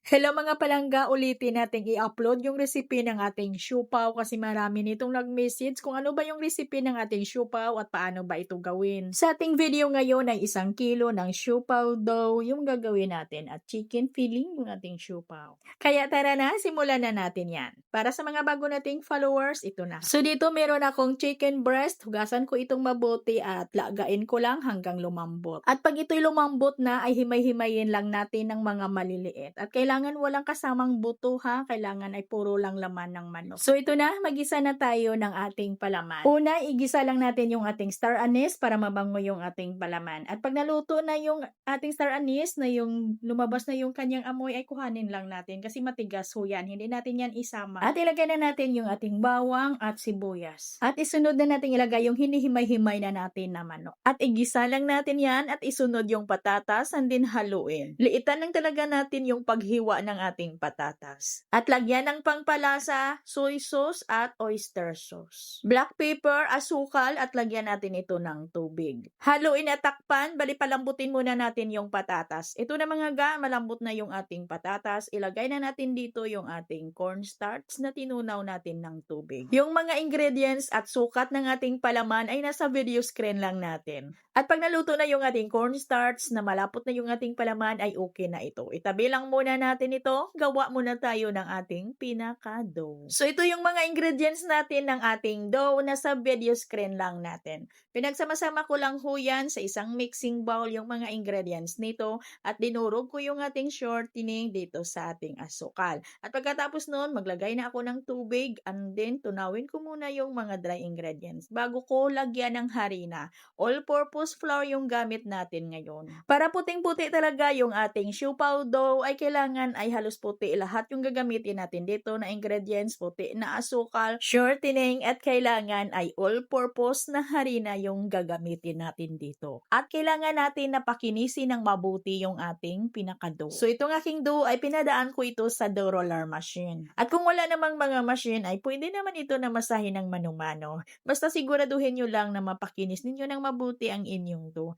Hello mga palangga, ulitin nating i-upload yung recipe ng ating siupaw kasi marami nitong nag-message kung ano ba yung recipe ng ating siupaw at paano ba ito gawin. Sa ating video ngayon ay 1 kilo ng siupaw dough yung gagawin natin at chicken filling yung ating siupaw. Kaya tara na, simulan na natin yan. Para sa mga bago nating followers, ito na. So dito meron akong chicken breast, hugasan ko itong mabuti at lagain ko lang hanggang lumambot. At pag ito'y lumambot na ay himay-himayin lang natin ng mga maliliit. At kailangan walang kasamang buto ha, kailangan ay puro lang laman ng manok. So ito na, magisa na tayo ng ating palaman. Una, igisa lang natin yung ating star anise para mabango yung ating palaman. At pag naluto na yung ating star anise na yung lumabas na yung kanyang amoy ay kuhanin lang natin kasi matigas ho yan. Hindi natin yan isama. At ilagay na natin yung ating bawang at sibuyas. At isunod na natin ilagay yung hinihimay-himay na natin na manok. At igisa lang natin yan at isunod yung patatas and din haluin. Liitan lang talaga natin yung paghiwa ng ating patatas. At lagyan ng pangpalasa, soy sauce at oyster sauce. Black pepper, asukal at lagyan natin ito ng tubig. Haluin at takpan, bali palambutin muna natin yung patatas. Ito na mga ga, malambot na yung ating patatas. Ilagay na natin dito yung ating cornstarch na tinunaw natin ng tubig. Yung mga ingredients at sukat ng ating palaman ay nasa video screen lang natin. At pag naluto na yung ating cornstarch na malapot na yung ating palaman ay okay na ito. Itabi lang muna natin ito. Gawa muna tayo ng ating pinaka-dough. So ito yung mga ingredients natin ng ating dough na sa video screen lang natin. Pinagsama-sama ko lang ho yan sa isang mixing bowl yung mga ingredients nito at dinurog ko yung ating shortening dito sa ating asukal. At pagkatapos nun, maglagay na ako ng tubig and then tunawin ko muna yung mga dry ingredients bago ko lagyan ng harina. All-purpose flour yung gamit natin ngayon. Para puting-puti talaga yung ating siupaw dough ay kailangan ay halos puti lahat yung gagamitin natin dito na ingredients, puti na asukal, shortening at kailangan ay all-purpose na harina yung gagamitin natin dito. At kailangan natin na pakinisin ng mabuti yung ating pinaka-dough. So itong aking dough ay pinadaan ko ito sa dough roller machine. At kung wala namang mga machine ay pwede naman ito na masahin ng mano-mano. Basta siguraduhin nyo lang na mapakinis ninyo ng mabuti ang inyong dough.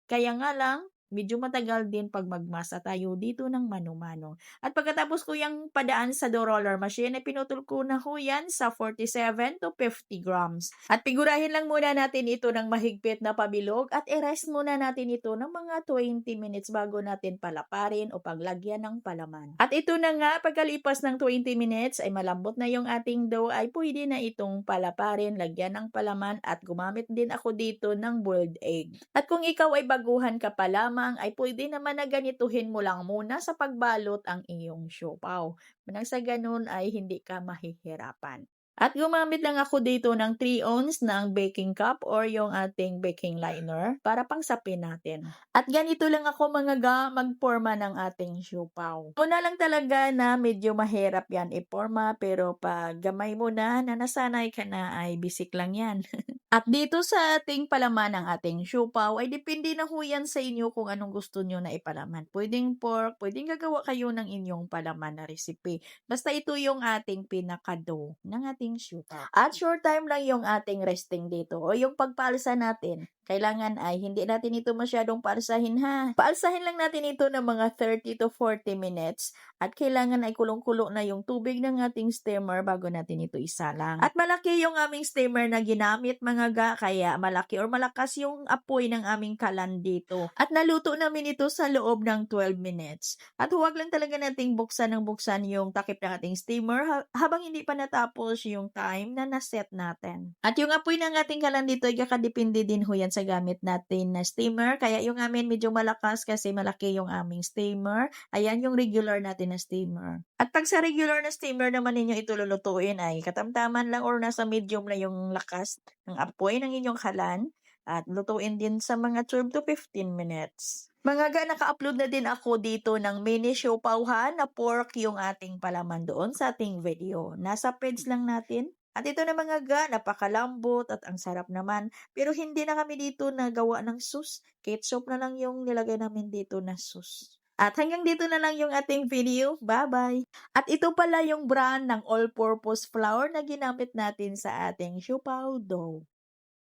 Kaya nga lang, medyo matagal din pag magmasa tayo dito ng mano-mano. At pagkatapos ko yung padaan sa dough roller machine, ay pinutol ko na ho yan sa 47 to 50 grams. At pigurahin lang muna natin ito ng mahigpit na pabilog at i-rest muna natin ito ng mga 20 minutes bago natin palaparin o paglagyan ng palaman. At ito na nga, pagkalipas ng 20 minutes ay malambot na yung ating dough ay pwede na itong palaparin, lagyan ng palaman at gumamit din ako dito ng boiled egg. At kung ikaw ay baguhan ka pa lamang, ay pwede naman na ganituhin mo lang muna sa pagbalot ang iyong siupaw. Nang sa ganun ay hindi ka mahihirapan. At gumamit lang ako dito ng 3 ounce ng baking cup or yung ating baking liner para pangsapin natin. At ganito lang ako mga ga magporma ng ating siupaw. Una lang talaga na medyo mahirap yan iporma pero pag gamay mo na nasanay ka na ay bisik lang yan. At dito sa ating palaman ng ating siupaw ay depende na ho yan sa inyo kung anong gusto nyo na ipalaman. Pwedeng pork, pwedeng gagawa kayo ng inyong palaman na recipe. Basta ito yung ating pinaka-dough ng ating siupaw. At short time lang yung ating resting dito o yung pagpaalsa natin. Kailangan ay hindi natin ito masyadong paalsahin ha. Paalsahin lang natin ito ng mga 30 to 40 minutes at kailangan ay kulong-kulo na yung tubig ng ating steamer bago natin ito isalang. At malaki yung aming steamer na ginamit mga ga, kaya malaki or malakas yung apoy ng aming kalan dito. At naluto namin ito sa loob ng 12 minutes. At huwag lang talaga nating buksan ng buksan yung takip ng ating steamer habang hindi pa natapos yung time na naset natin. At yung apoy ng ating kalan dito ay kakadepende din ho yan sa gamit natin na steamer. Kaya yung amin medyo malakas kasi malaki yung aming steamer. Ayan yung regular natin na steamer. At pag sa regular na steamer naman ninyo ito lulutuin ay katamtaman lang or nasa medium na yung lakas ng apoy ng inyong kalan. At lutuin din sa mga 12 to 15 minutes. Mga ga, naka-upload na din ako dito ng mini siupawhan na pork yung ating palaman doon sa ating video. Nasa page lang natin. At ito na mga ga, napakalambot at ang sarap naman. Pero hindi na kami dito nagawa ng sauce. Ketchup na lang yung nilagay namin dito na sauce. At hanggang dito na lang yung ating video. Bye-bye! At ito pala yung brand ng all-purpose flour na ginamit natin sa ating siupaw dough.